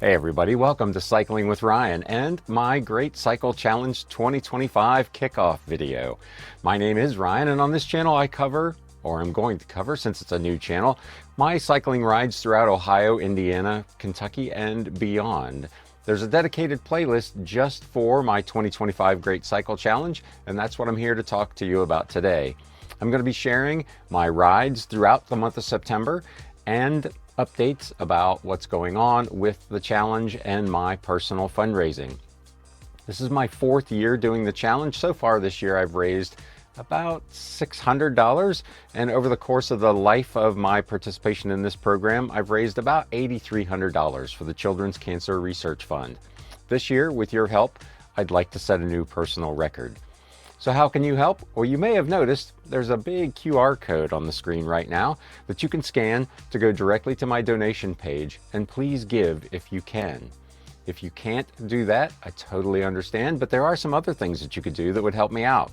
Hey everybody, welcome to Cycling with Ryan and my Great Cycle Challenge 2025 kickoff video. My name is Ryan, and on this channel I cover, or I'm going to cover since it's a new channel, my cycling rides throughout Ohio, Indiana, Kentucky, and beyond. There's a dedicated playlist just for my 2025 Great Cycle Challenge, and that's what I'm here to talk to you about today. I'm going to be sharing my rides throughout the month of September and updates about what's going on with the challenge and my personal fundraising. This is my fourth year doing the challenge. So far this year I've raised about $600, and over the course of the life of my participation in this program I've raised about $8,300 for the Children's Cancer Research Fund. This year, with your help, I'd like to set a new personal record. So how can you help? Well, you may have noticed there's a big QR code on the screen right now that you can scan to go directly to my donation page, and please give if you can. If you can't do that, I totally understand, but there are some other things that you could do that would help me out.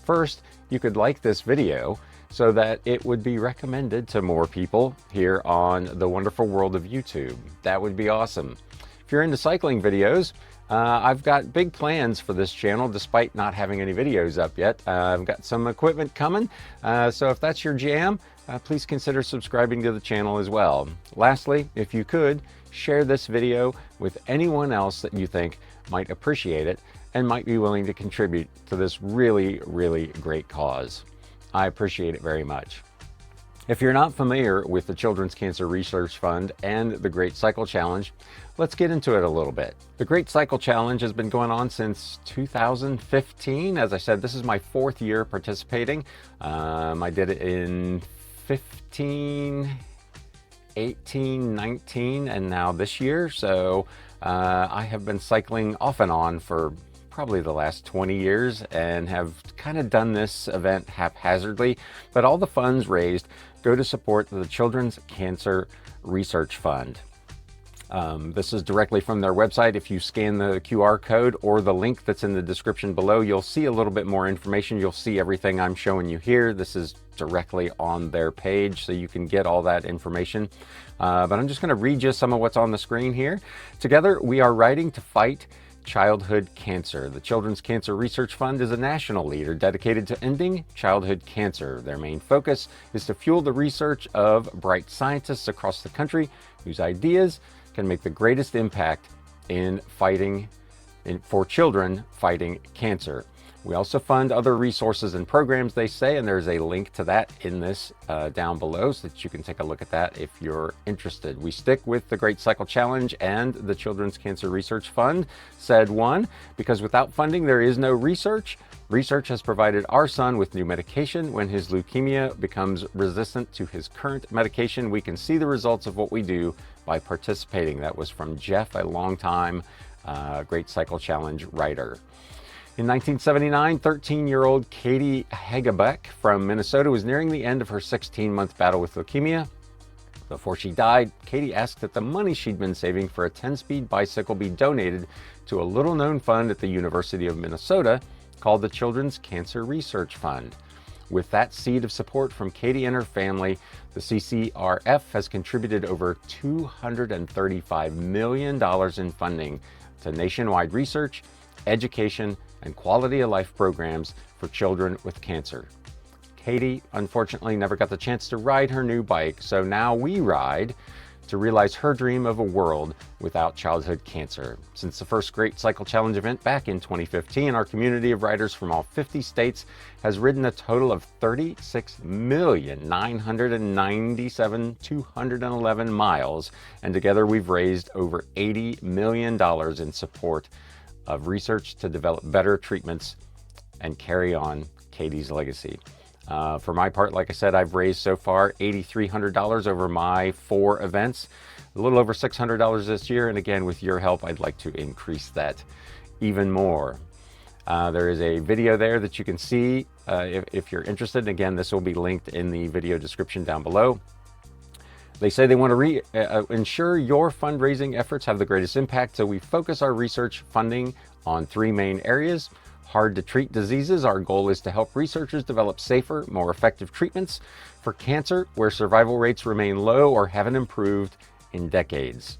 First, you could like this video so that it would be recommended to more people here on the wonderful world of YouTube. That would be awesome. If you're into cycling videos, I've got big plans for this channel despite not having any videos up yet. I've got some equipment coming, so if that's your jam, please consider subscribing to the channel as well. Lastly, if you could, share this video with anyone else that you think might appreciate it and might be willing to contribute to this really, really great cause. I appreciate it very much. If you're not familiar with the Children's Cancer Research Fund and the Great Cycle Challenge, let's get into it a little bit. The Great Cycle Challenge has been going on since 2015. As I said, this is my fourth year participating. I did it in 15, 18, 19, and now this year. So I have been cycling off and on for probably the last 20 years and have kind of done this event haphazardly, but all the funds raised go to support the Children's Cancer Research Fund. This is directly from their website. If you scan the QR code or the link that's in the description below, you'll see a little bit more information. You'll see everything I'm showing you here. This is directly on their page, so you can get all that information. But I'm just going to read you some of what's on the screen here. Together, we are riding to fight childhood cancer. The Children's Cancer Research Fund is a national leader dedicated to ending childhood cancer. Their main focus is to fuel the research of bright scientists across the country whose ideas can make the greatest impact in fighting for children fighting cancer. We also fund other resources and programs, they say, and there's a link to that in this down below so that you can take a look at that if you're interested. We stick with the Great Cycle Challenge and the Children's Cancer Research Fund, said one, because without funding there is no research. Research has provided our son with new medication. When his leukemia becomes resistant to his current medication, we can see the results of what we do by participating. That was from Jeff, a longtime Great Cycle Challenge writer. In 1979, 13-year-old Katie Hagebeck from Minnesota was nearing the end of her 16-month battle with leukemia. Before she died, Katie asked that the money she'd been saving for a 10-speed bicycle be donated to a little-known fund at the University of Minnesota called the Children's Cancer Research Fund. With that seed of support from Katie and her family, the CCRF has contributed over $235 million in funding to nationwide research, education, and quality of life programs for children with cancer. Katie unfortunately never got the chance to ride her new bike, so now we ride to realize her dream of a world without childhood cancer. Since the first Great Cycle Challenge event back in 2015, our community of riders from all 50 states has ridden a total of 36,997,211 miles, and together we've raised over $80 million in support of research to develop better treatments and carry on Katie's legacy. For my part, like I said, I've raised so far $8,300 over my 4 events, a little over $600 this year, and again, with your help, I'd like to increase that even more. There is a video there that you can see if you're interested. And again, this will be linked in the video description down below. They say they want to ensure your fundraising efforts have the greatest impact, so we focus our research funding on 3 main areas. Hard to treat diseases. Our goal is to help researchers develop safer, more effective treatments for cancer where survival rates remain low or haven't improved in decades.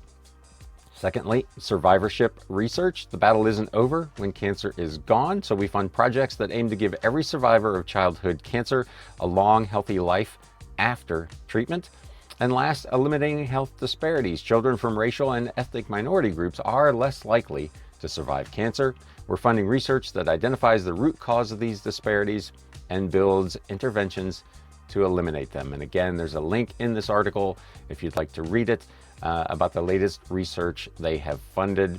Secondly, survivorship research. The battle isn't over when cancer is gone, so we fund projects that aim to give every survivor of childhood cancer a long, healthy life after treatment. And last, eliminating health disparities. Children from racial and ethnic minority groups are less likely to survive cancer. We're funding research that identifies the root cause of these disparities and builds interventions to eliminate them. And again, there's a link in this article if you'd like to read it about the latest research they have funded.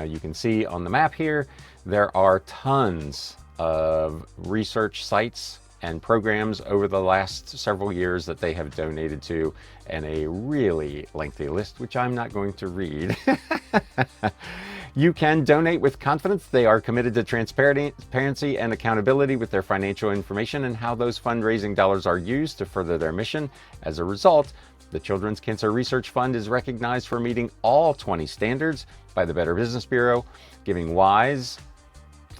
You can see on the map here, there are tons of research sites and programs over the last several years that they have donated to, and a really lengthy list, which I'm not going to read. You can donate with confidence. They are committed to transparency and accountability with their financial information and how those fundraising dollars are used to further their mission. As a result, the Children's Cancer Research Fund is recognized for meeting all 20 standards by the Better Business Bureau, Giving Wise,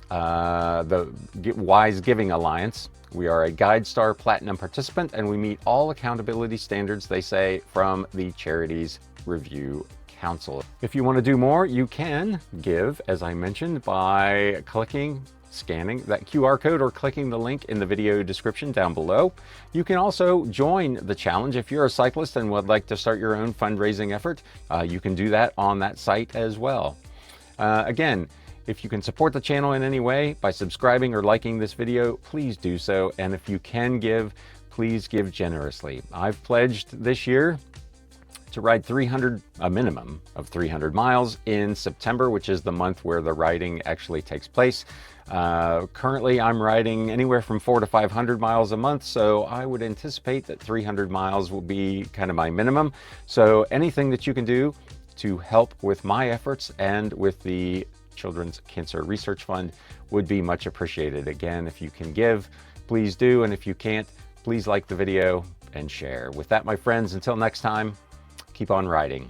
the Wise Giving Alliance. We are a GuideStar Platinum participant, and we meet all accountability standards, they say, from the Charities Review Council. If you want to do more, you can give, as I mentioned, by scanning that QR code or clicking the link in the video description down below. You can also join the challenge. If you're a cyclist and would like to start your own fundraising effort, you can do that on that site as well. Again, if you can support the channel in any way by subscribing or liking this video, please do so. And if you can give, please give generously. I've pledged this year to ride a minimum of 300 miles in September, which is the month where the riding actually takes place. Currently, I'm riding anywhere from 400 to 500 miles a month, so I would anticipate that 300 miles will be kind of my minimum. So anything that you can do to help with my efforts and with the Children's Cancer Research Fund would be much appreciated. Again, if you can give, please do, and if you can't, please like the video and share. With that, my friends, until next time, keep on riding.